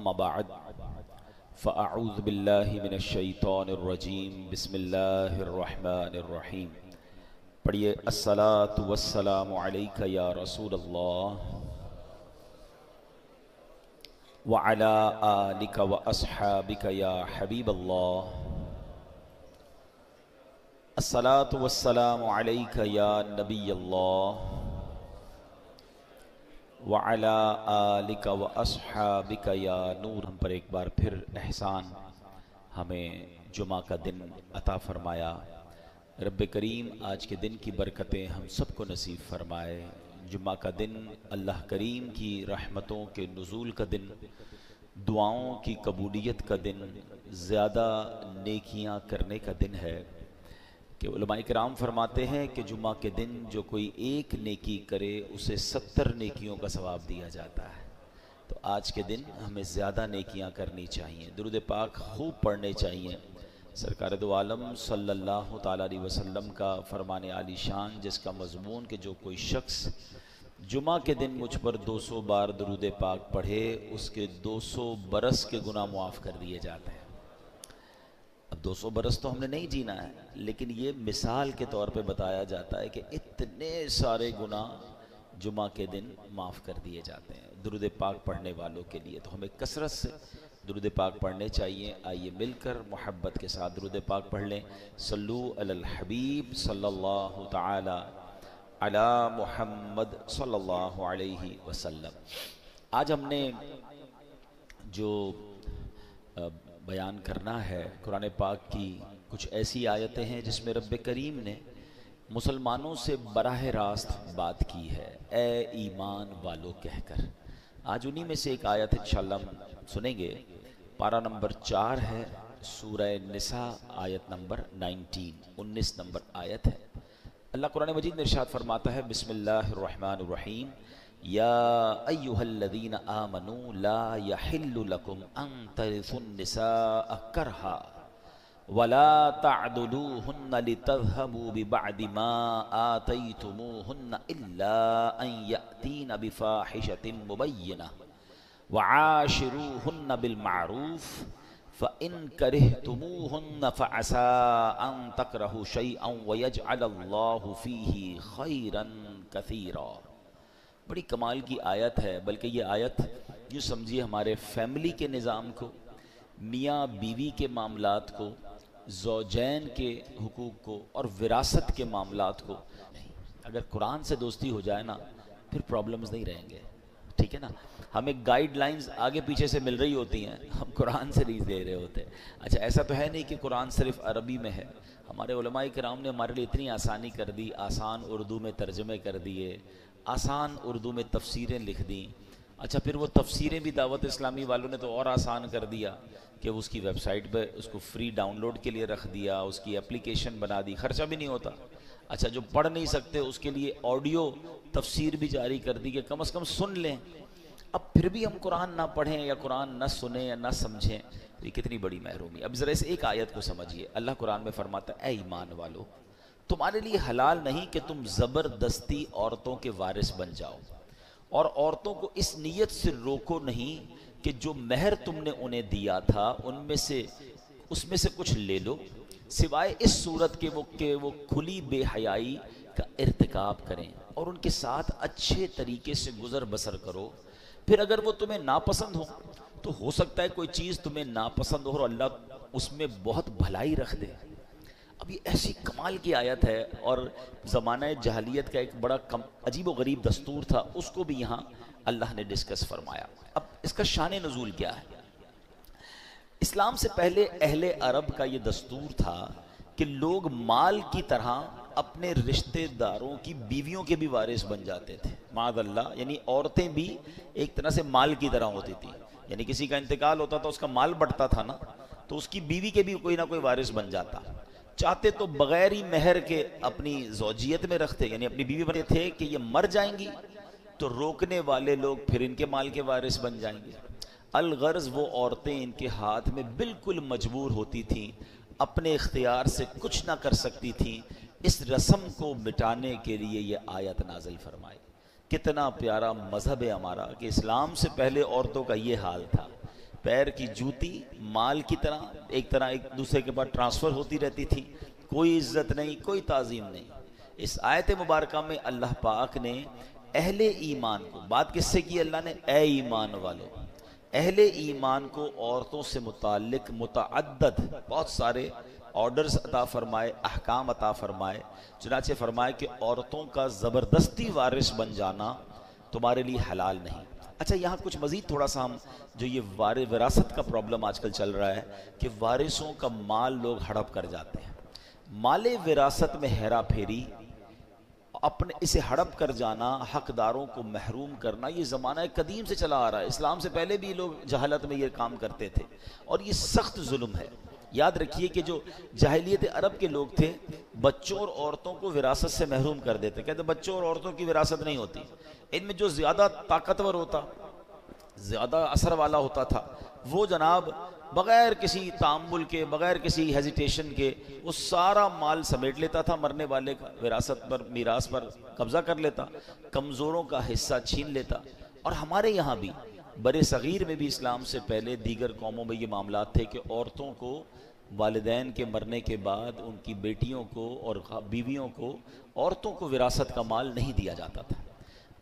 اما بعد فاعوذ باللہ من الشیطان الرجیم بسم اللہ الرحمن الرحیم. پڑھیے الصلاۃ والسلام علیک یا رسول اللہ وعلی آلک واصحابک یا حبیب اللہ. الصلاۃ والسلام علیک یا نبی اللہ وعلی آلک واصحابک یا نور. ہم پر ایک بار پھر احسان ہمیں جمعہ کا دن عطا فرمایا. رب کریم آج کے دن کی برکتیں ہم سب کو نصیب فرمائے. جمعہ کا دن اللہ کریم کی رحمتوں کے نزول کا دن، دعاؤں کی قبولیت کا دن، زیادہ نیکیاں کرنے کا دن ہے کہ علماء کرام فرماتے ہیں کہ جمعہ کے دن جو کوئی ایک نیکی کرے اسے 70 نیکیوں کا ثواب دیا جاتا ہے. تو آج کے دن ہمیں زیادہ نیکیاں کرنی چاہیے، درود پاک خوب پڑھنے چاہیے. سرکار دو عالم صلی اللہ تعالیٰ علیہ وسلم کا فرمان عالی شان جس کا مضمون کہ جو کوئی شخص جمعہ کے دن مجھ پر 200 بار درود پاک پڑھے اس کے 200 برس کے گناہ معاف کر دیے جاتے ہیں. اب 200 برس تو ہم نے نہیں جینا ہے، لیکن یہ مثال کے طور پہ بتایا جاتا ہے کہ اتنے سارے گناہ جمعہ کے دن معاف کر دیے جاتے ہیں درود پاک پڑھنے والوں کے لیے. تو ہمیں کثرت سے درود پاک پڑھنے چاہیے. آئیے مل کر محبت کے ساتھ درود پاک پڑھ لیں. صلو علی الحبیب صلی اللہ تعالی علی محمد صلی اللہ علیہ وسلم. آج ہم نے جو بیان کرنا ہے قرآن پاک کی کچھ ایسی آیتیں ہیں جس میں رب کریم نے مسلمانوں سے براہ راست بات کی ہے، اے ایمان والو کہہ کر. آج انہی میں سے ایک آیت انشاءاللہ ہم سنیں گے. پارہ نمبر 4 ہے، سورہ نساء آیت نمبر 19 نمبر آیت ہے. اللہ قرآن مجید میں ارشاد فرماتا ہے بسم اللہ الرحمن الرحیم یا ایہا الذین آمنوا لا یحل لکم ان ترثوا النساء کرہا ولا تعدلوہن لتذہبوا ببعد ما آتیتموہن الا ان یأتین بفاحشۃ مبینہ وعاشروہن بالمعروف فَإِن كَرِهْتُمُوهُنَّ فَعَسَىٰ أَن تَكْرَهُوا شَيْئًا وَيَجْعَلَ اللَّهُ فِيهِ خَيْرًا كَثِيرًا. بڑی کمال کی آیت ہے، بلکہ یہ آیت یوں سمجھیے ہمارے فیملی کے نظام کو، میاں بیوی کے معاملات کو، زوجین کے حقوق کو اور وراثت کے معاملات کو. اگر قرآن سے دوستی ہو جائے نا پھر پرابلمز نہیں رہیں گے، ٹھیک ہے نا. ہمیں گائیڈ لائنز آگے پیچھے سے مل رہی ہوتی ہیں، ہم قرآن سے نہیں دے رہے ہوتے. اچھا ایسا تو ہے نہیں کہ قرآن صرف عربی میں ہے. ہمارے علماء کرام نے ہمارے لیے اتنی آسانی کر دی، آسان اردو میں ترجمے کر دیے، آسان اردو میں تفسیریں لکھ دیں. اچھا پھر وہ تفسیریں بھی دعوت اسلامی والوں نے تو اور آسان کر دیا کہ اس کی ویب سائٹ پہ اس کو فری ڈاؤن لوڈ کے لیے رکھ دیا، اس کی اپلیکیشن بنا دی، خرچہ بھی نہیں ہوتا. اچھا جو پڑھ نہیں سکتے اس کے لیے آڈیو تفسیر بھی جاری کر دی کہ کم از کم سن لیں. اب پھر بھی ہم قرآن نہ پڑھیں یا قرآن نہ سنیں یا نہ سمجھیں تو یہ کتنی بڑی محرومی. اب ذرا اس ایک آیت کو سمجھیے. اللہ قرآن میں فرماتا ہے اے ایمان والو تمہارے لیے حلال نہیں کہ تم زبردستی عورتوں کے وارث بن جاؤ، اور عورتوں کو اس نیت سے روکو نہیں کہ جو مہر تم نے انہیں دیا تھا اس میں سے کچھ لے لو، سوائے اس صورت کے وہ کھلی بے حیائی کا ارتکاب کریں اور ان کے ساتھ اچھے طریقے سے گزر بسر کرو. پھر اگر وہ تمہیں ناپسند ہو تو ہو سکتا ہے کوئی چیز تمہیں ناپسند ہو اور اللہ اس میں بہت بھلائی رکھ دے. اب یہ ایسی کمال کی آیت ہے اور زمانہ جاہلیت کا ایک بڑا عجیب و غریب دستور تھا، اس کو بھی یہاں اللہ نے ڈسکس فرمایا. اب اس کا شان نزول کیا ہے؟ اسلام سے پہلے اہل عرب کا یہ دستور تھا کہ لوگ مال کی طرح اپنے رشتہ داروں کی بیویوں کے بھی وارث بن جاتے تھے. معاذ اللہ، یعنی عورتیں بھی ایک طرح سے مال کی طرح ہوتی تھی. یعنی کسی کا انتقال ہوتا تھا، اس کا مال بٹتا تھا نا، تو اس کی بیوی کے بھی کوئی نہ کوئی وارث بن جاتا. چاہتے تو بغیر ہی مہر کے اپنی زوجیت میں رکھتے، یعنی اپنی بیوی بنتے تھے کہ یہ مر جائیں گی تو روکنے والے لوگ پھر ان کے مال کے وارث بن جائیں گے. الغرض وہ عورتیں ان کے ہاتھ میں بالکل مجبور ہوتی تھیں، اپنے اختیار سے کچھ نہ کر سکتی تھیں. اس رسم کو مٹانے کے لیے یہ آیت نازل فرمائی. کتنا پیارا مذہب ہے ہمارا کہ اسلام سے پہلے عورتوں کا یہ حال تھا پیر کی جوتی مال کی طرح ایک دوسرے کے بعد ٹرانسفر ہوتی رہتی تھی، کوئی عزت نہیں، کوئی تعظیم نہیں۔ اس آیت مبارکہ میں اللہ پاک نے اہل ایمان کو، بات کس سے کی اللہ نے؟ اے ایمان والو، اہل ایمان کو عورتوں سے متعلق متعدد بہت سارے آرڈرز عطا فرمائے، احکام عطا فرمائے۔ چنانچہ فرمائے کہ عورتوں کا زبردستی وارث بن جانا تمہارے لیے حلال نہیں۔ اچھا یہاں کچھ مزید تھوڑا سا ہم جو یہ وراثت کا پرابلم آج کل چل رہا ہے کہ وارثوں کا مال لوگ ہڑپ کر جاتے ہیں، مال وراثت میں ہیرا پھیری، اپنے اسے ہڑپ کر جانا، حقداروں کو محروم کرنا، یہ زمانہ قدیم سے چلا آ رہا ہے۔ اسلام سے پہلے بھی لوگ جہالت میں یہ کام کرتے تھے اور یہ سخت ظلم ہے۔ یاد رکھیے کہ جو جاہلیت عرب کے لوگ تھے بچوں اور عورتوں کو وراثت سے محروم کر دیتے، کہتے بچوں اور عورتوں کی وراثت نہیں ہوتی، ان میں جو زیادہ طاقتور ہوتا، زیادہ اثر والا ہوتا تھا، وہ جناب بغیر کسی تعامل کے، بغیر کسی ہیزیٹیشن کے وہ سارا مال سمیٹ لیتا تھا، مرنے والے کا وراثت پر، میراث پر قبضہ کر لیتا، کمزوروں کا حصہ چھین لیتا۔ اور ہمارے یہاں بھی برے صغیر میں بھی اسلام سے پہلے دیگر قوموں میں یہ معاملات تھے کہ عورتوں کو والدین کے مرنے کے بعد ان کی بیٹیوں کو اور بیویوں کو، عورتوں کو وراثت کا مال نہیں دیا جاتا تھا۔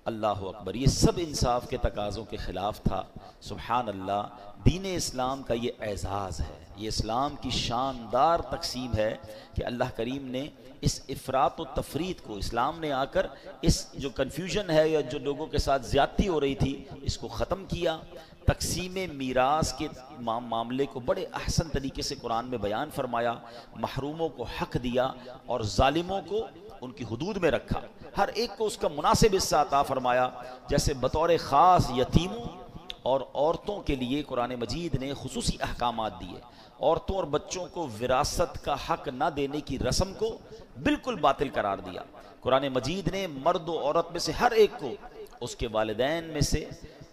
اللہ اکبر، یہ سب انصاف کے تقاضوں کے خلاف تھا۔ سبحان اللہ، دین اسلام کا یہ اعزاز ہے، یہ اسلام کی شاندار تقسیم ہے کہ اللہ کریم نے اس افراط و تفریط کو، اسلام نے آ کر اس جو کنفیوژن ہے یا جو لوگوں کے ساتھ زیادتی ہو رہی تھی اس کو ختم کیا۔ تقسیم میراث کے معاملے کو بڑے احسن طریقے سے قرآن میں بیان فرمایا، محروموں کو حق دیا اور ظالموں کو ان کی حدود میں رکھا، ہر ایک کو اس کا مناسب حصہ عطا فرمایا۔ جیسے بطور خاص یتیموں اور عورتوں کے لیے قرآن مجید نے خصوصی احکامات دیے، عورتوں اور بچوں کو وراثت کا حق نہ دینے کی رسم کو بالکل باطل قرار دیا۔ قرآن مجید نے مرد و عورت میں سے ہر ایک کو اس کے والدین میں سے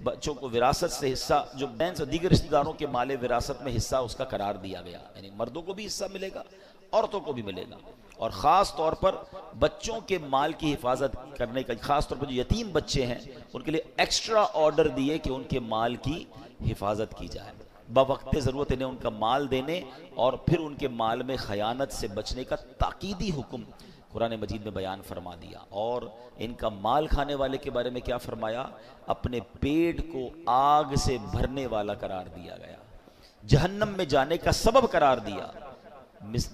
بچوں کو وراثت سے حصہ، جو بہن سے دیگر رشتہ داروں کے مال وراثت میں حصہ اس کا قرار دیا گیا، یعنی مردوں کو بھی حصہ ملے گا، عورتوں کو بھی ملے گا۔ اور خاص طور پر بچوں کے مال کی حفاظت کرنے کا، خاص طور پر جو یتیم بچے ہیں ان کے لیے ایکسٹرا آرڈر دیے کہ ان کے مال کی حفاظت کی جائے، بوقت ضرورت انہیں ان کا مال دینے اور پھر ان کے مال میں خیانت سے بچنے کا تاکیدی حکم قرآن مجید میں بیان فرما دیا۔ اور ان کا مال کھانے والے کے بارے میں کیا فرمایا؟ اپنے پیٹ کو آگ سے بھرنے والا قرار دیا گیا، جہنم میں جانے کا سبب قرار دیا۔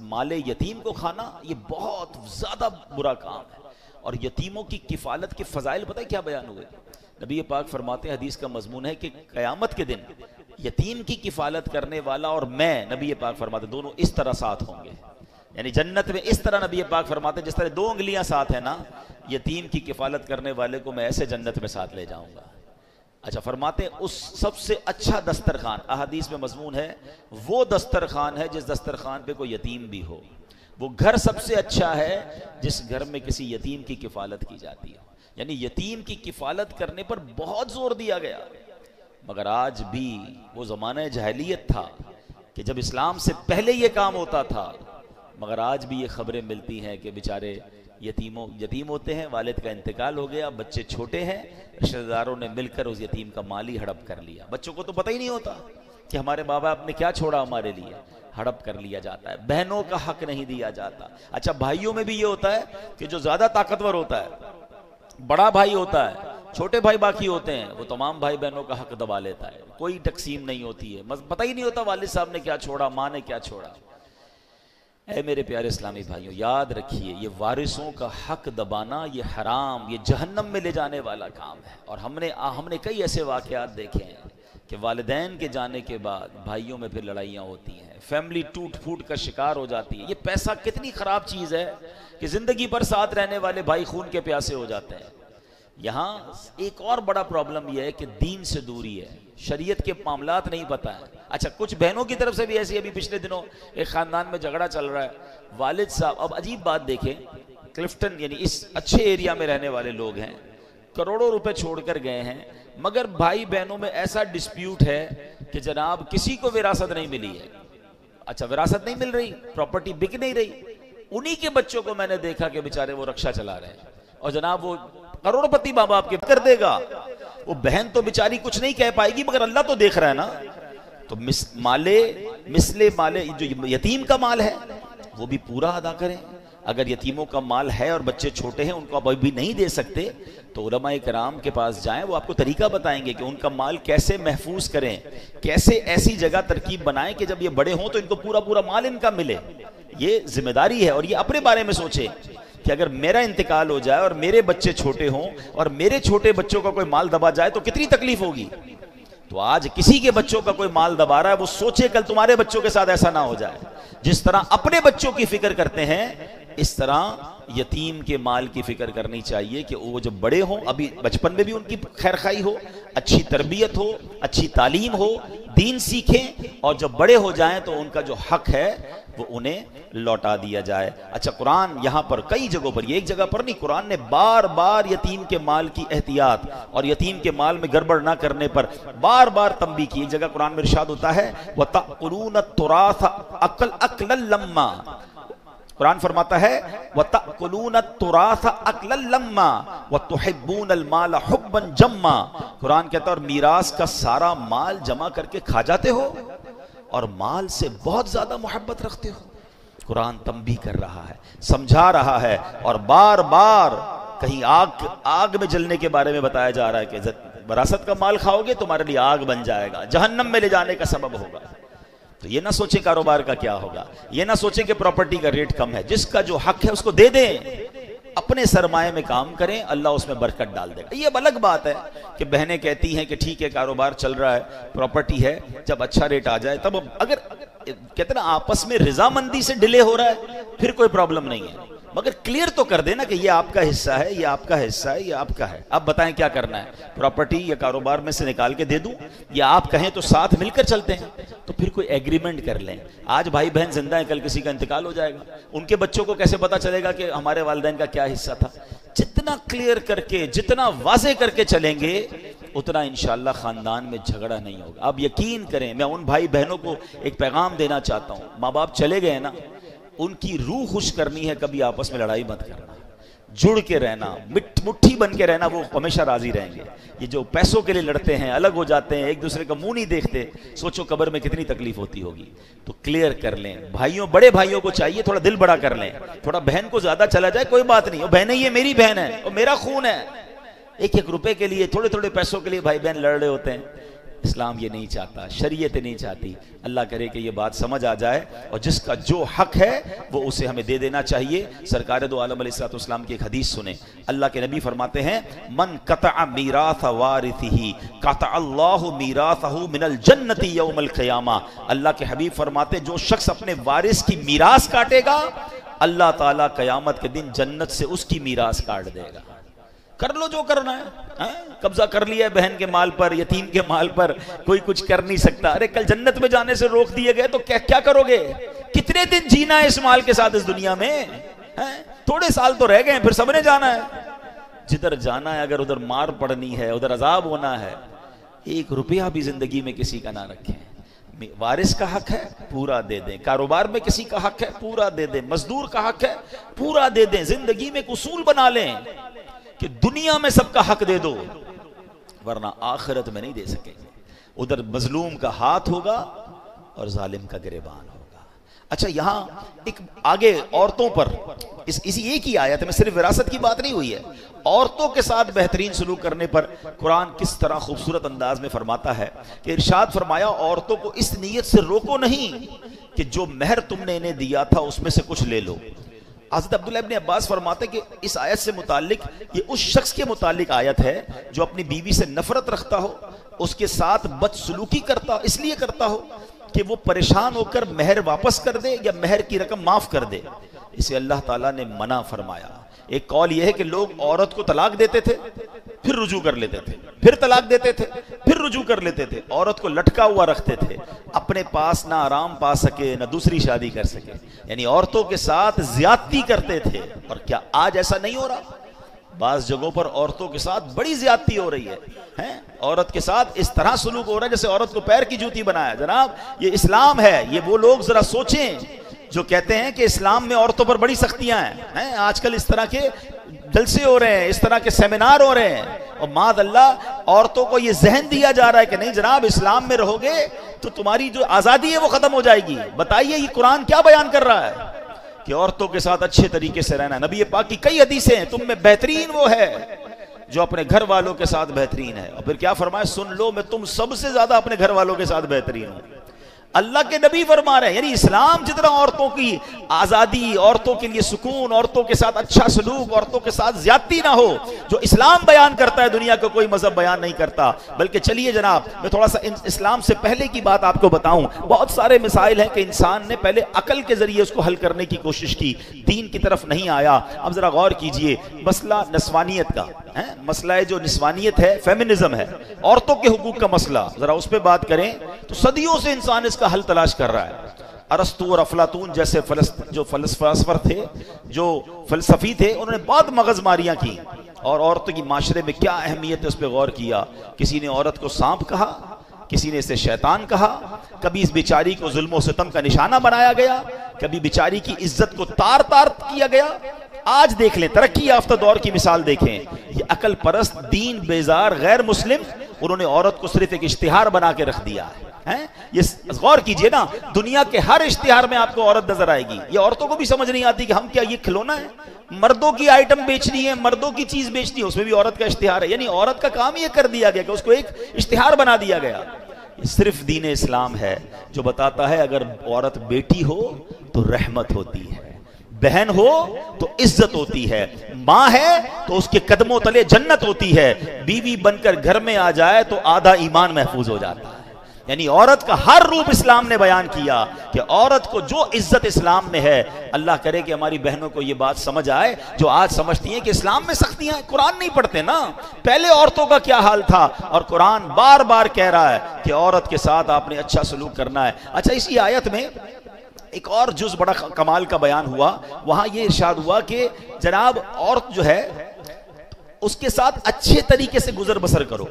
مال یتیم کو کھانا یہ بہت زیادہ برا کام ہے۔ اور یتیموں کی کفالت کے فضائل پتہ ہے کیا بیان ہوئے؟ نبی پاک فرماتے ہیں، حدیث کا مضمون ہے کہ قیامت کے دن یتیم کی کفالت کرنے والا اور میں، نبی پاک فرماتے دونوں اس طرح ساتھ ہوں گے، یعنی جنت میں اس طرح نبی پاک فرماتے جس طرح دو انگلیاں ساتھ ہیں نا، یتیم کی کفالت کرنے والے کو میں ایسے جنت میں ساتھ لے جاؤں گا۔ اچھا فرماتے ہیں اس سب سے اچھا دسترخوان، احادیث میں مضمون ہے، وہ دسترخوان ہے جس دسترخوان پہ کوئی یتیم بھی ہو، وہ گھر سب سے اچھا ہے جس گھر میں کسی یتیم کی کفالت کی جاتی ہے۔ یعنی یتیم کی کفالت کرنے پر بہت زور دیا گیا۔ مگر آج بھی وہ زمانہ جاہلیت تھا کہ جب اسلام سے پہلے یہ کام ہوتا تھا، مگر آج بھی یہ خبریں ملتی ہیں کہ بیچارے یتیم ہوتے ہیں، والد کا انتقال ہو گیا، بچے چھوٹے ہیں، رشتہ داروں نے مل کر اس یتیم کا مال ہی ہڑپ کر لیا۔ بچوں کو تو پتہ ہی نہیں ہوتا کہ ہمارے ماں باپ نے کیا چھوڑا ہمارے لیے، ہڑپ کر لیا جاتا ہے۔ بہنوں کا حق نہیں دیا جاتا۔ اچھا بھائیوں میں بھی یہ ہوتا ہے کہ جو زیادہ طاقتور ہوتا ہے، بڑا بھائی ہوتا ہے، چھوٹے بھائی باقی ہوتے ہیں، وہ تمام بھائی بہنوں کا حق دبا لیتا ہے، کوئی تقسیم نہیں ہوتی ہے، پتہ ہی نہیں ہوتا والد صاحب نے کیا چھوڑا، ماں نے کیا چھوڑا۔ اے میرے پیارے اسلامی بھائیوں، یاد رکھیے یہ وارثوں کا حق دبانا یہ حرام، یہ جہنم میں لے جانے والا کام ہے۔ اور ہم نے کئی ایسے واقعات دیکھے ہیں کہ والدین کے جانے کے بعد بھائیوں میں پھر لڑائیاں ہوتی ہیں، فیملی ٹوٹ پھوٹ کا شکار ہو جاتی ہے۔ یہ پیسہ کتنی خراب چیز ہے کہ زندگی بھر ساتھ رہنے والے بھائی خون کے پیاسے ہو جاتے ہیں۔ یہاں ایک اور بڑا پرابلم یہ ہے کہ دین سے دوری ہے، شریعت کے معاملات نہیں پتہ ہے۔ اچھا کچھ بہنوں کی طرف سے بھی ایسی، ابھی پچھلے دنوں ایک خاندان میں جھگڑا چل رہا ہے، والد صاحب، اب عجیب بات دیکھیں، کلفٹن یعنی اس اچھے ایریا میں رہنے والے لوگ ہیں، کروڑوں روپے چھوڑ کر گئے ہیں، مگر بھائی بہنوں میں ایسا ڈسپیوٹ ہے کہ جناب کسی کو وراثت نہیں ملی ہے۔ اچھا وراثت نہیں مل رہی، پراپرٹی بک نہیں رہی، انہی کے بچوں کو میں نے دیکھا کہ بیچارے وہ رکشہ چلا رہے ہیں، اور جناب وہ کروڑ پتی ماں باپ کے کر دے گا، وہ بہن تو بیچاری کچھ نہیں کہہ پائے گی، مگر اللہ تو دیکھ رہا ہے نا۔ تو مثل مالے جو یتیم کا مال ہے وہ بھی پورا ادا کریں. اگر یتیموں کا مال ہے اور بچے چھوٹے ہیں ان کو آپ ابھی نہیں دے سکتے تو علماء کرام کے پاس جائیں, وہ آپ کو طریقہ بتائیں گے کہ ان کا مال کیسے محفوظ کریں, کیسے ایسی جگہ ترکیب بنائیں کہ جب یہ بڑے ہوں تو ان کو پورا پورا مال ان کا ملے. یہ ذمہ داری ہے. اور یہ اپنے بارے میں سوچیں کہ اگر میرا انتقال ہو جائے اور میرے بچے چھوٹے ہوں اور میرے چھوٹے بچوں کا کوئی مال دبا جائے تو کتنی تکلیف ہوگی. تو آج کسی کے بچوں کا کوئی مال دبا رہا ہے, وہ سوچے کل تمہارے بچوں کے ساتھ ایسا نہ ہو جائے. جس طرح اپنے بچوں کی فکر کرتے ہیں اس طرح یتیم کے مال کی فکر کرنی چاہیے کہ وہ جب بڑے ہوں, ابھی بچپن میں بھی ان کی خیر خواہی ہو, اچھی تربیت ہو, اچھی تعلیم ہو, دین سیکھیں, اور جب بڑے ہو جائیں تو ان کا جو حق ہے وہ انہیں لوٹا دیا جائے. اچھا, قرآن یہاں پر کئی جگہوں پر, یہ ایک جگہ پر نہیں, قرآن نے بار بار یتیم کے مال کی احتیاط اور یتیم کے مال میں گڑبڑ نہ کرنے پر بار بار تنبیہ کی. ایک جگہ قرآن میں ارشاد ہوتا ہے وَتَأْكُلُونَ التُّرَاثَ أَكْلًا لَمًّا, قرآن فرماتا ہے وَتَأْكُلُونَ التُّرَاثَ أَكْلًا لَمًّا وَتُحِبُّونَ الْمَالَ حُبًّا جَمًّا. قرآن کہتا ہے اور میراث کا سارا مال جمع کر کے کھا جاتے ہو اور مال سے بہت زیادہ محبت رکھتے ہو. قرآن تنبیہ کر رہا ہے, سمجھا رہا ہے, اور بار بار کہیں آگ میں جلنے کے بارے میں بتایا جا رہا ہے کہ وراثت کا مال کھاؤ گے تمہارے لیے آگ بن جائے گا, جہنم میں لے جانے کا سبب ہوگا. تو یہ نہ سوچیں کاروبار کا کیا ہوگا, یہ نہ سوچیں کہ پراپرٹی کا ریٹ کم ہے. جس کا جو حق ہے اس کو دے دیں, اپنے سرمایے میں کام کریں, اللہ اس میں برکت ڈال دے گا. یہ الگ بات ہے کہ بہنیں کہتی ہیں کہ ٹھیک ہے کاروبار چل رہا ہے, پراپرٹی ہے, جب اچھا ریٹ آ جائے تب. اگر کہتے ہیں آپس میں رضامندی سے ڈیلے ہو رہا ہے پھر کوئی پرابلم نہیں ہے, مگر کلیئر تو کر دینا کہ یہ آپ کا حصہ ہے, یہ آپ کا حصہ ہے, یہ آپ کا ہے. آپ بتائیں کیا کرنا ہے, پراپرٹی یا کاروبار میں سے نکال کے دے دوں, یا آپ کہیں تو ساتھ مل کر چلتے ہیں, تو پھر کوئی ایگریمنٹ کر لیں. آج بھائی بہن زندہ ہیں, کل کسی کا انتقال ہو جائے گا, ان کے بچوں کو کیسے پتا چلے گا کہ ہمارے والدین کا کیا حصہ تھا. جتنا کلیئر کر کے, جتنا واضح کر کے چلیں گے اتنا انشاءاللہ خاندان میں جھگڑا نہیں ہوگا. آپ یقین کریں, میں ان بھائی بہنوں کو ایک پیغام دینا چاہتا ہوں, ماں باپ چلے گئے نا, ان کی روح خوش کرنی ہے, کبھی آپس میں لڑائی مت کرنا, جڑ کے رہنا, مٹھی بن کے رہنا, وہ ہمیشہ راضی رہیں گے. یہ جو پیسوں کے لیے لڑتے ہیں, الگ ہو جاتے ہیں, ایک دوسرے کا منہ نہیں دیکھتے, سوچو قبر میں کتنی تکلیف ہوتی ہوگی. تو کلیئر کر لیں. بھائیوں, بڑے بھائیوں کو چاہیے تھوڑا دل بڑا کر لیں, تھوڑا بہن کو زیادہ چلا جائے کوئی بات نہیں, وہ بہنیں یہ میری بہن ہے, وہ میرا خون ہے. ایک ایک روپے کے لیے, تھوڑے تھوڑے پیسوں کے لیے بھائی بہن لڑ رہے ہوتے ہیں. اسلام یہ نہیں چاہتا, شریعت نہیں چاہتی. اللہ کرے کہ یہ بات سمجھ آ جائے, اور جس کا جو حق ہے وہ اسے ہمیں دے دینا چاہیے. سرکار دو عالم علیہ الصلوۃ والسلام کی ایک حدیث سنیں. اللہ کے نبی فرماتے ہیں من قطع میراث وارثہ قطع اللہ میراثہ من الجنۃ یوم القیامہ. اللہ کے حبیب فرماتے جو شخص اپنے وارث کی میراث کاٹے گا, اللہ تعالیٰ قیامت کے دن جنت سے اس کی میراث کاٹ دے گا. کر لو جو کرنا ہے, قبضہ کر لیا ہے بہن کے مال پر, یتیم کے مال پر, کوئی کچھ کر نہیں سکتا. ارے کل جنت میں جانے سے روک دیے گئے تو کیا کرو گے؟ کتنے دن جینا ہے اس مال کے ساتھ اس دنیا میں؟ تھوڑے سال تو رہ گئے, پھر سب نے جانا ہے. جدھر جانا ہے, اگر ادھر مار پڑنی ہے, ادھر عذاب ہونا ہے, ایک روپیہ بھی زندگی میں کسی کا نہ رکھیں. وارث کا حق ہے پورا دے دیں, کاروبار میں کسی کا حق ہے پورا دے دیں, مزدور کا حق ہے پورا دے دیں. زندگی میں ایک اصول بنا لیں کہ دنیا میں سب کا حق دے دو, ورنہ آخرت میں نہیں دے سکیں گے. ادھر مظلوم کا ہاتھ ہوگا اور ظالم کا گریبان ہوگا. اچھا, یہاں ایک آگے عورتوں پر اسی ایک ہی آیت میں صرف وراثت کی بات نہیں ہوئی ہے, عورتوں کے ساتھ بہترین سلوک کرنے پر قرآن کس طرح خوبصورت انداز میں فرماتا ہے کہ ارشاد فرمایا عورتوں کو اس نیت سے روکو نہیں کہ جو مہر تم نے انہیں دیا تھا اس میں سے کچھ لے لو. حضرت عبداللہ ابن عباس فرماتے کہ اس آیت سے متعلق, یہ اس شخص کے متعلق آیت ہے جو اپنی بیوی سے نفرت رکھتا ہو, اس کے ساتھ بدسلوکی کرتا, اس لیے کرتا ہو کہ وہ پریشان ہو کر مہر واپس کر دے یا مہر کی رقم معاف کر دے. اسے اللہ تعالیٰ نے منع فرمایا. ایک قول یہ ہے کہ لوگ عورت کو طلاق دیتے تھے پھر رجوع کر لیتے تھے, پھر طلاق دیتے تھے پھر رجوع کر لیتے تھے, عورت کو لٹکا ہوا رکھتے تھے, اپنے پاس نہ آرام پا سکے نہ دوسری شادی کر سکے, یعنی عورتوں کے ساتھ زیادتی کرتے تھے. اور کیا آج ایسا نہیں ہو رہا؟ بعض جگہوں پر عورتوں کے ساتھ بڑی زیادتی ہو رہی ہے, عورت کے ساتھ اس طرح سلوک ہو رہا ہے جیسے عورت کو پیر کی جوتی بنایا. جناب یہ اسلام ہے, یہ وہ لوگ ذرا سوچیں جو کہتے ہیں کہ اسلام میں عورتوں پر بڑی سختیاں ہیں. آج کل اس طرح کے جلسے ہو رہے ہیں, اس طرح کے سیمینار ہو رہے ہیں, اور معاذ اللہ عورتوں کو یہ ذہن دیا جا رہا ہے کہ نہیں جناب اسلام میں رہو گے تو تمہاری جو آزادی ہے وہ ختم ہو جائے گی. بتائیے یہ قرآن کیا بیان کر رہا ہے کہ عورتوں کے ساتھ اچھے طریقے سے رہنا ہے. نبی پاک کی کئی حدیثیں ہیں, تم میں بہترین وہ ہے جو اپنے گھر والوں کے ساتھ بہترین ہے. اور پھر کیا فرمایا, سن لو میں تم سب سے زیادہ اپنے گھر والوں کے ساتھ بہترین ہوں. اللہ کے نبی فرما رہے ہیں, یعنی اسلام جتنا عورتوں کی آزادی, عورتوں کے لیے سکون, عورتوں کے ساتھ اچھا سلوک, عورتوں کے ساتھ زیادتی نہ ہو, جو اسلام بیان کرتا ہے دنیا کا کوئی مذہب بیان نہیں کرتا. بلکہ چلیے جناب میں تھوڑا سا اسلام سے پہلے کی بات آپ کو بتاؤں. بہت سارے مسائل ہیں کہ انسان نے پہلے عقل کے ذریعے اس کو حل کرنے کی کوشش کی, دین کی طرف نہیں آیا. اب ذرا غور کیجئے, مسئلہ نسوانیت کا مسئلہ ہے, جو نسوانیت ہے, فیمنزم ہے, عورتوں کے حقوق کا مسئلہ, ذرا اس پہ بات کریں تو صدیوں سے انسان اس کا حل تلاش کر رہا ہے. ارسطو اور افلاطون جیسے جو فلسفہ تھے, جو فلسفی تھے, انہوں نے بہت مغز ماریاں کی اور عورتوں کی معاشرے میں کیا اہمیت ہے اس پہ غور کیا. کسی نے عورت کو سانپ کہا, کسی نے اسے شیطان کہا, کبھی اس بیچاری کو ظلم و ستم کا نشانہ بنایا گیا, کبھی بیچاری کی عزت کو تار تار کیا گیا. آج دیکھ لیں, ترقی یافتہ دور کی مثال دیکھیں, یہ عقل پرست, دین بیزار, غیر مسلم, انہوں نے عورت کو صرف ایک اشتہار بنا کے رکھ دیا ہے. یہ غور کیجئے نا, دنیا کے ہر اشتہار میں آپ کو عورت نظر آئے گی. یہ عورتوں کو بھی سمجھ نہیں آتی کہ ہم کیا یہ کھلونا ہے, مردوں کی آئٹم بیچنی ہے, مردوں کی چیز بیچنی ہے, اس میں بھی عورت کا اشتہار ہے. یعنی عورت کا کام یہ کر دیا گیا کہ اس کو ایک اشتہار بنا دیا گیا. یہ صرف دین اسلام ہے جو بتاتا ہے اگر عورت بیٹی ہو تو رحمت ہوتی ہے, بہن ہو تو عزت ہوتی ہے, ماں ہے تو اس کے قدموں تلے جنت ہوتی ہے, بیوی بن کر گھر میں آ جائے تو آدھا ایمان محفوظ ہو جاتا ہے. یعنی عورت کا ہر روپ اسلام نے بیان کیا کہ عورت کو جو عزت اسلام میں ہے. اللہ کرے کہ ہماری بہنوں کو یہ بات سمجھ آئے جو آج سمجھتی ہیں کہ اسلام میں سختیاں ہیں, قرآن نہیں پڑھتے نا. پہلے عورتوں کا کیا حال تھا, اور قرآن بار بار کہہ رہا ہے کہ عورت کے ساتھ آپ نے اچھا سلوک کرنا ہے. اچھا, اسی آیت میں ایک اور جز بڑا کمال کا بیان ہوا. وہاں یہ ارشاد ہوا کہ جناب عورت جو ہے اس کے ساتھ اچھے طریقے سے گزر بسر کرو.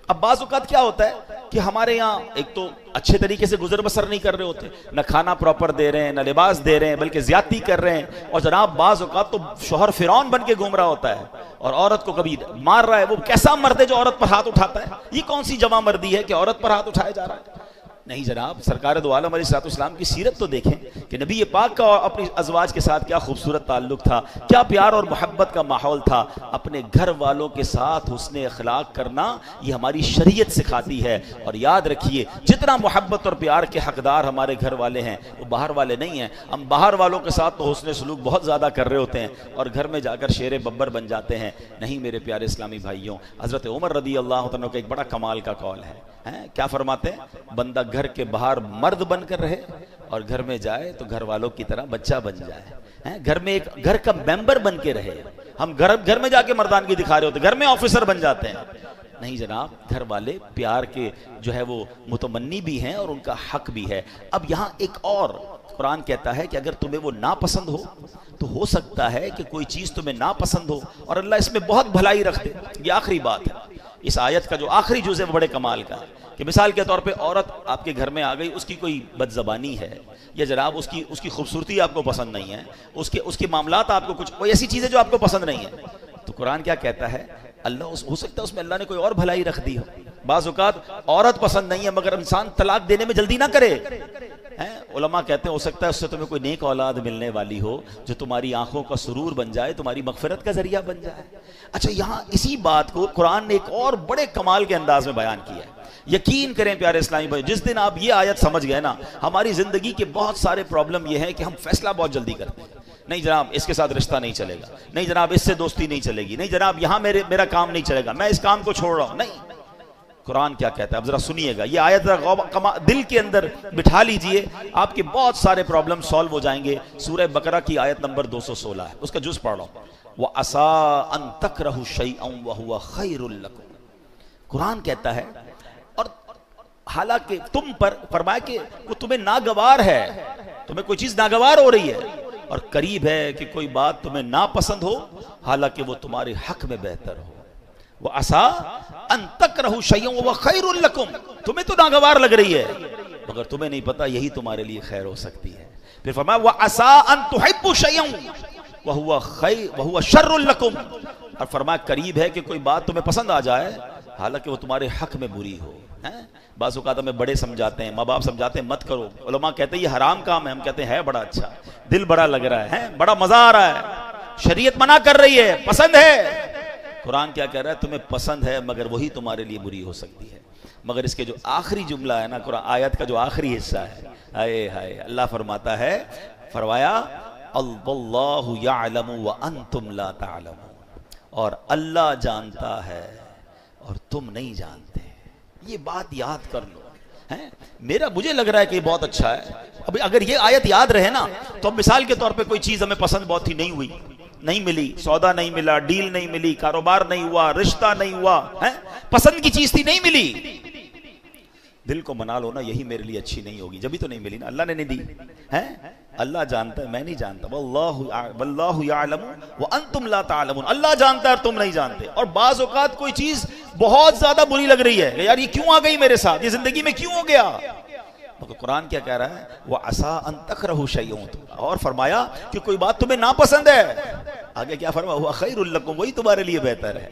اب بعض اوقات کیا ہوتا ہے کہ ہمارے یہاں ایک تو اچھے طریقے سے گزر بسر نہیں کر رہے ہوتے, نہ کھانا پراپر دے رہے ہیں, نہ لباس دے رہے ہیں, بلکہ زیادتی کر رہے ہیں. اور جناب بعض اوقات تو شوہر فرعون بن کے گھوم رہا ہوتا ہے اور عورت کو کبھی مار رہا ہے. وہ کیسا مرد ہے جو عورت پر ہاتھ اٹھاتا ہے؟ یہ کون سی جمع مردی ہے کہ عورت پر ہاتھ اٹھایا جا رہا ہے؟ نہیں جناب, سرکار دو عالم علیہ السلام کی سیرت تو دیکھیں کہ نبی پاک کا اپنی ازواج کے ساتھ کیا خوبصورت تعلق تھا, کیا پیار اور محبت کا ماحول تھا. اپنے گھر والوں کے ساتھ حسن اخلاق کرنا یہ ہماری شریعت سکھاتی ہے. اور یاد رکھیے, جتنا محبت اور پیار کے حقدار ہمارے گھر والے ہیں وہ باہر والے نہیں ہیں. ہم باہر والوں کے ساتھ تو حسن سلوک بہت زیادہ کر رہے ہوتے ہیں اور گھر میں جا کر شیر ببر بن جاتے ہیں. نہیں میرے پیارے اسلامی بھائیوں, حضرت عمر رضی اللہ عنہ کا ایک بڑا کمال کا قول ہے. کیا فرماتے ہیں, بندہ گھر کے باہر مرد بن کر رہے اور گھر میں جائے تو گھر والوں کی طرح بچہ بن جائے. گھر میں ایک گھر کا ممبر بن کے رہے. ہم گھر میں جا کے مردانگی دکھا رہے ہوتے, گھر میں آفیسر بن جاتے ہیں. نہیں جناب, گھر والے پیار کے جو ہے وہ متمنی بھی ہیں اور ان کا حق بھی ہے. اب یہاں ایک اور قرآن کہتا ہے کہ اگر تمہیں وہ ناپسند ہو تو ہو سکتا ہے کہ کوئی چیز تمہیں ناپسند ہو اور اللہ اس میں بہت بھلائی رکھ دے. یہ آخری بات ہے اس آیت کا, جو آخری جز ہے وہ بڑے کمال کا ہے کہ مثال کے طور پہ عورت آپ کے گھر میں آ گئی, اس کی کوئی بد زبانی ہے یا جناب اس کی خوبصورتی آپ کو پسند نہیں ہے, اس کے معاملات آپ کو کچھ کوئی ایسی چیزیں جو آپ کو پسند نہیں ہے, تو قرآن کیا کہتا ہے, اللہ ہو سکتا ہے اس میں اللہ نے کوئی اور بھلائی رکھ دی ہو. بعض اوقات عورت پسند نہیں ہے مگر انسان طلاق دینے میں جلدی نہ کرے. علماء کہتے ہیں ہو سکتا ہے اس سے تمہیں کوئی نیک اولاد ملنے والی ہو جو تمہاری آنکھوں کا سرور بن جائے, تمہاری مغفرت کا ذریعہ بن جائے. اچھا, یہاں اسی بات کو قرآن نے ایک اور بڑے کمال کے انداز میں بیان کیا ہے. یقین کریں پیارے اسلامی بھائی, جس دن آپ یہ آیت سمجھ گئے نا, ہماری زندگی کے بہت سارے پرابلم یہ ہے کہ ہم فیصلہ بہت جلدی کرتے ہیں. نہیں جناب اس کے ساتھ رشتہ نہیں چلے گا, نہیں جناب اس سے دوستی نہیں چلے گی, نہیں جناب یہاں میرا کام نہیں چلے گا, میں اس کام کو چھوڑ رہا ہوں. نہیں, قرآن کیا کہتا ہے اب ذرا سنیے گا. یہ آیت دل کے اندر بٹھا لیجئے, آپ کے بہت سارے پرابلم سالو ہو جائیں گے. سورہ بقرہ کی آیت نمبر 216 ہے, اس کا جز پڑھ رہا ہوں. وَعَسَىٰ أَن تَكْرَهُ شَيْئًا وَهُوَ خَيْرٌ لَكُمْ. قرآن کہتا ہے, اور حالانکہ تم پر فرمایا کہ وہ تمہیں ناگوار ہے, تمہیں کوئی چیز ناگوار ہو رہی ہے, اور قریب ہے کہ کوئی بات تمہیں ناپسند ہو حالانکہ وہ تمہارے حق میں بہتر ہو. وَعَسَىٰ أَن تَكْرَهُ شَيْئًا وَهُوَ خَيْرٌ لَكُمْ. تمہیں تو ناگوار لگ رہی ہے مگر تمہیں نہیں پتا یہی تمہارے لیے خیر ہو سکتی ہے. پھر فرمایا وَعَسَىٰ أَن تُحِبُّوا شَيْئًا وَهُوَ شَرٌّ لَكُمْ. اور فرمایا قریب ہے کہ کوئی بات تمہیں پسند آ جائے حالانکہ وہ تمہارے حق میں بری ہو. بعض اوقات ہمیں بڑے سمجھاتے ہیں، ماں باپ سمجھاتے ہیں مت کرو، علماء کہتے ہیں یہ حرام کام ہے، ہم کہتے ہیں بڑا اچھا، دل بڑا لگ رہا ہے، بڑا مزہ آ رہا ہے، شریعت منع کر رہی ہے، پسند ہے۔ قرآن کیا کہہ رہا ہے؟ تمہیں پسند ہے مگر وہی تمہارے لیے بری ہو سکتی ہے۔ مگر اس کے جو آخری جملہ ہے نا قرآن آیت کا جو آخری حصہ ہے، ہائے ہائے، اللہ فرماتا ہے، فرمایا واللہ یعلم وانتم لا تعلمون، اور اللہ جانتا ہے اور تم نہیں جانتے۔ یہ بات یاد کر لو، مجھے لگ رہا ہے کہ یہ بہت اچھا ہے۔ ابھی اگر یہ آیت یاد رہے نا تو اب مثال کے طور پہ کوئی چیز ہمیں پسند بہت ہی نہیں ہوئی، نہیں ملی، سودا نہیں ملا، ڈیل نہیں ملی، کاروبار نہیں ہوا، رشتہ نہیں ہوا، پسند کی چیز تھی نہیں ملی، دل کو منا لو نا یہی میرے لیے اچھی نہیں ہوگی، جبھی تو نہیں ملی نا، اللہ نے نہیں دی ہے، اللہ جانتا ہے میں نہیں جانتا، واللہ یعلم وانتم لا تعلمون، اللہ جانتا ہے اور تم نہیں جانتے۔ اور بعض اوقات کوئی چیز بہت زیادہ بری لگ رہی ہے کہ یار یہ کیوں آ گئی میرے ساتھ، یہ زندگی میں کیوں ہو گیا، تو قرآن کیا کہہ رہا ہے وَعَسَىٰ أَن تَكْرَهُوا شَيْئًا، اور فرمایا کہ کوئی بات تمہیں ناپسند ہے، آگے کیا فرمایا هُوَ خَيْرٌ لَكُمْ، وہی تمہارے لیے بہتر ہے۔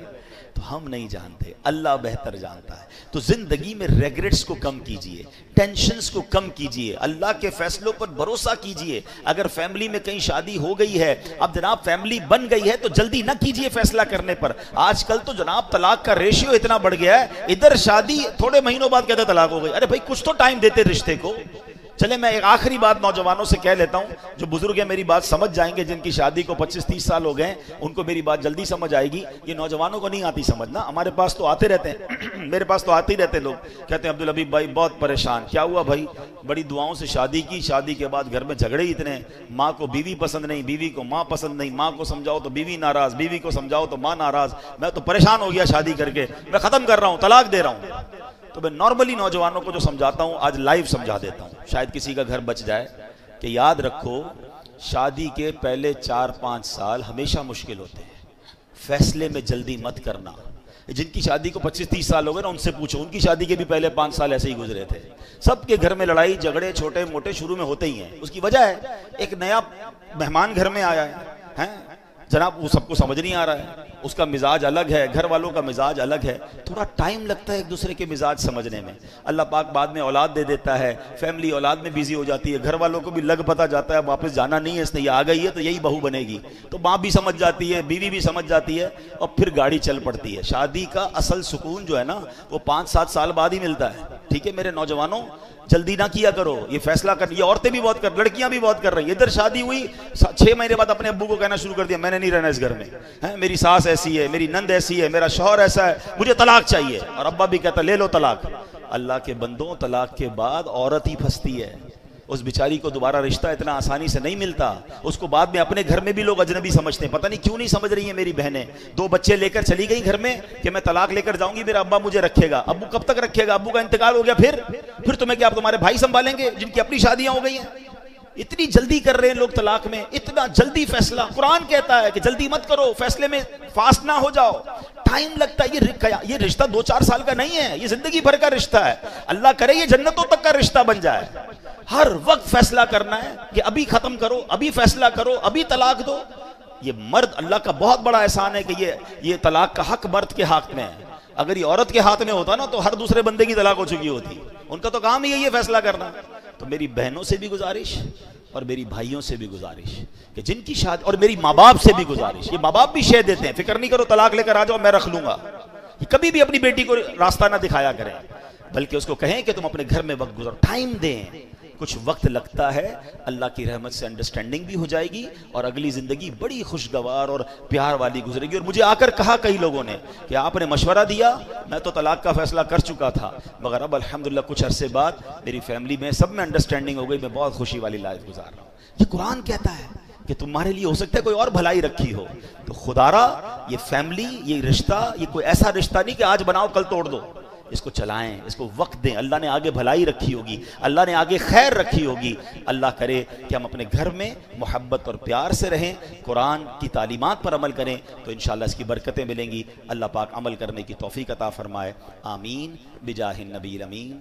تو ہم نہیں جانتے، اللہ بہتر جانتا ہے۔ تو زندگی میں ریگریٹس کو کم کیجئے، ٹینشنز کو کم کیجئے، اللہ کے فیصلوں پر بھروسہ کیجئے۔ اگر فیملی میں کہیں شادی ہو گئی ہے، اب جناب فیملی بن گئی ہے تو جلدی نہ کیجئے فیصلہ کرنے پر۔ آج کل تو جناب طلاق کا ریشیو اتنا بڑھ گیا ہے، ادھر شادی تھوڑے مہینوں بعد کہتے طلاق ہو گئی، ارے بھائی کچھ تو ٹائم دیتے رشتے کو۔ چلے میں ایک آخری بات نوجوانوں سے کہہ لیتا ہوں، جو بزرگ ہیں میری بات سمجھ جائیں گے، جن کی شادی کو 25-30 سال ہو گئے ان کو میری بات جلدی سمجھ آئے گی، یہ نوجوانوں کو نہیں آتی سمجھنا، ہمارے پاس تو آتے رہتے ہیں، میرے پاس تو آتے ہی رہتے لوگ، کہتے ہیں عبدالحبیب بھائی بہت پریشان، کیا ہوا بھائی؟ بڑی دعاؤں سے شادی کی، شادی کے بعد گھر میں جھگڑے ہی اتنے، ماں کو بیوی پسند نہیں، بیوی کو ماں پسند نہیں، ماں کو سمجھاؤ تو بیوی ناراض، بیوی کو سمجھاؤ تو ماں ناراض، میں تو پریشان ہو گیا شادی کر کے، میں ختم کر رہا ہوں، طلاق دے رہا ہوں۔ تو میں نارملی نوجوانوں کو جو سمجھاتا ہوں آج لائیو سمجھا دیتا ہوں، شاید کسی کا گھر بچ جائے، کہ یاد رکھو شادی کے پہلے 4-5 سال ہمیشہ مشکل ہوتے ہیں، فیصلے میں جلدی مت کرنا۔ جن کی شادی کو 25-30 سال ہو گئے نا ان سے پوچھو، ان کی شادی کے بھی پہلے 5 سال ایسے ہی گزرے تھے۔ سب کے گھر میں لڑائی جھگڑے چھوٹے موٹے شروع میں ہوتے ہی ہیں، اس کی وجہ ہے ایک نیا مہمان گھر میں آیا ہے، جناب وہ سب کو سمجھ نہیں آ رہا ہے، اس کا مزاج الگ ہے، گھر والوں کا مزاج الگ ہے، تھوڑا ٹائم لگتا ہے ایک دوسرے کے مزاج سمجھنے میں۔ اللہ پاک بعد میں اولاد دے دیتا ہے، فیملی اولاد میں بیزی ہو جاتی ہے، گھر والوں کو بھی لگ پتہ جاتا ہے واپس جانا نہیں ہے، اس نے یہ آ گئی ہے تو یہی بہو بنے گی، تو ماں بھی سمجھ جاتی ہے، بیوی بھی سمجھ جاتی ہے، اور پھر گاڑی چل پڑتی ہے۔ شادی کا اصل سکون جو ہے نا وہ 5-7 سال بعد ہی ملتا ہے۔ ٹھیک ہے میرے نوجوانوں، جلدی نہ کیا کرو، یہ فیصلہ کر، یہ عورتیں بھی بہت کر، لڑکیاں بھی بہت کر رہی ہیں، ادھر شادی ہوئی 6 مہینے بعد اپنے ابو کو کہنا شروع کر دیا میں نے نہیں رہنا اس گھر میں، میری ساس ایسی ہے، میری نند ایسی ہے، میرا شوہر ایسا ہے، مجھے طلاق چاہیے، اور ابا بھی کہتا لے لو طلاق۔ اللہ کے بندوں، طلاق کے بعد عورت ہی پھنستی ہے، اس بیچاری کو دوبارہ رشتہ اتنا آسانی سے نہیں ملتا، اس کو بعد میں اپنے گھر میں بھی لوگ اجنبی سمجھتے ہیں۔ پتہ نہیں کیوں نہیں سمجھ رہی ہیں میری بہنیں، 2 بچے لے کر چلی گئی گھر میں کہ میں طلاق لے کر جاؤں گی، میرا ابا مجھے رکھے گا۔ ابو کب تک رکھے گا؟ ابو کا انتقال ہو گیا، پھر تمہیں کیا تمہارے بھائی سنبھالیں گے جن کی اپنی شادیاں ہو گئی ہیں؟ اتنی جلدی کر رہے ہیں لوگ طلاق میں، اتنا جلدی فیصلہ۔ قرآن کہتا ہے کہ جلدی مت کرو، فیصلے میں فاسٹ نہ ہو جاؤ، ٹائم لگتا ہے۔ یہ رشتہ 2-4 سال کا نہیں ہے، یہ زندگی بھر کا رشتہ ہے، اللہ کرے یہ جنتوں تک کا رشتہ بن جائے۔ ہر وقت فیصلہ کرنا ہے کہ ابھی ختم کرو، ابھی فیصلہ کرو، ابھی طلاق دو۔ یہ مرد، اللہ کا بہت بڑا احسان ہے کہ یہ طلاق کا حق مرد کے ہاتھ میں ہے۔ اگر یہ عورت کے ہاتھ میں ہوتا نا تو ہر دوسرے بندے کی طلاق ہو چکی ہوتی، ان کا تو کام ہی ہے فیصلہ کرنا۔ تو میری بہنوں سے بھی گزارش اور میری بھائیوں سے بھی گزارش کہ جن کی شادی، اور میری ماں باپ سے بھی گزارش، یہ ماں باپ بھی شے دیتے ہیں، فکر نہیں کرو طلاق لے کر آ جاؤ میں رکھ لوں گا، یہ کبھی بھی اپنی بیٹی کو راستہ نہ دکھایا کریں، بلکہ اس کو کہیں کہ تم اپنے گھر میں وقت گزارو، ٹائم دیں۔ کچھ وقت لگتا ہے، اللہ کی رحمت سے انڈرسٹینڈنگ بھی ہو جائے گی اور اگلی زندگی بڑی خوشگوار اور پیار والی گزرے گی۔ اور مجھے آ کر کہا کئی لوگوں نے کہ آپ نے مشورہ دیا، میں تو طلاق کا فیصلہ کر چکا تھا، مگر اب الحمدللہ کچھ عرصے بعد میری فیملی میں سب میں انڈرسٹینڈنگ ہو گئی، میں بہت خوشی والی لائف گزار رہا ہوں۔ یہ قرآن کہتا ہے کہ تمہارے لیے ہو سکتا ہے کوئی اور بھلائی رکھی ہو، تو خدا را یہ فیملی، یہ رشتہ، یہ کوئی ایسا رشتہ نہیں کہ آج بناؤ کل توڑ دو، اس کو چلائیں، اس کو وقت دیں، اللہ نے آگے بھلائی رکھی ہوگی، اللہ نے آگے خیر رکھی ہوگی۔ اللہ کرے کہ ہم اپنے گھر میں محبت اور پیار سے رہیں، قرآن کی تعلیمات پر عمل کریں تو انشاءاللہ اس کی برکتیں ملیں گی۔ اللہ پاک عمل کرنے کی توفیق عطا فرمائے، آمین بجاہ النبی الامین۔